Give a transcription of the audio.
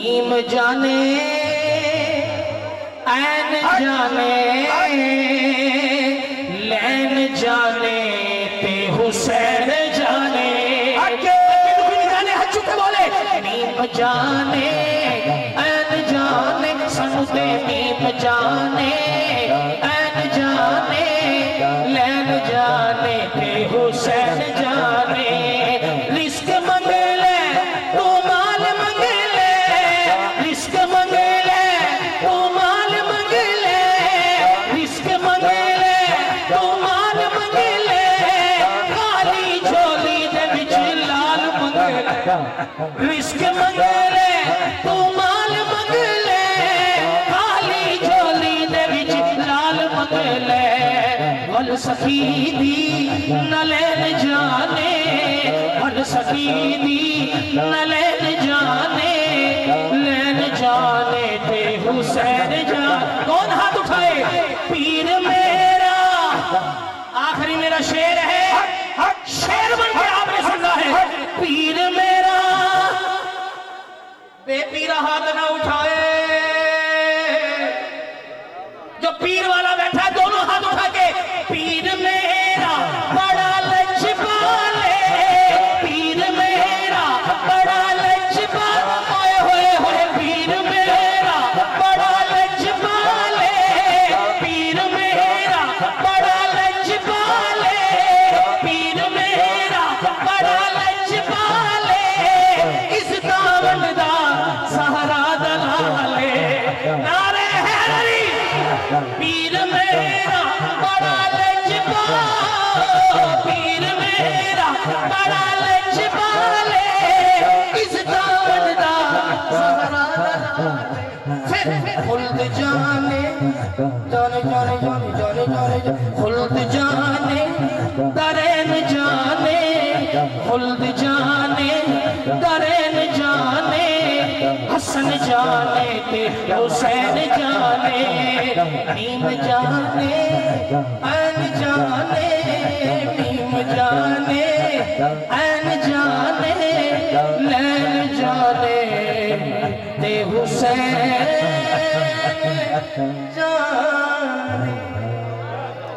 नीम जाने ऐन जाने लैन जाने ते हुसैन जाने जाने हज चुके बोले नीम जाने ऐन जाने सनु ते नीम जाने ऐन जाने लैन जाने ते हुसैन जाने रिस्क मंगले तो माल मंगले रिस्क मंगले तो माल मंगले रिस्क मंगले तो माल मंगले काली झोली दे विच लाल मंगले रिस्क मंगले तो माल मंगले काली झोली दे विच लाल मंगले वल सखी दी न लैन जाने वल सखी दी न लैन जाने लैन जाने ते हुसैन जान कौन हाथ उठाए पीर मेरा आखिरी मेरा शेर है शेर बन के आपने सुनना है पीर मेरा बेपीरा हाथ ना उठाए जो पीर वाला बैठा है दोनों हाथ उठा के पीर मेरा बड़ा लचपाले पीर मेरा बड़ा लचपाले होए होए होए पीर मेरा बड़ा लचपाले पीर मेरा बड़ा लचपाले पीर मेरा बड़ा लचपाले इस दावत दा सहारा दलाले नारे हैदरी पीर मेरा बड़ा लचपाले पीर मेरा बड़ा लचपाले इस दावत दा सहारा दलाले खुल्द जाने जाने जाने जाने जाने जाने खुल्द जाने दरेन जाने खुल्द जाने दरेन जाने हसन जाने ते हुसैन जाने नीम जाने ऐन जाने नीम जाने ऐन जाने लैन जाने ते हुसैन जाने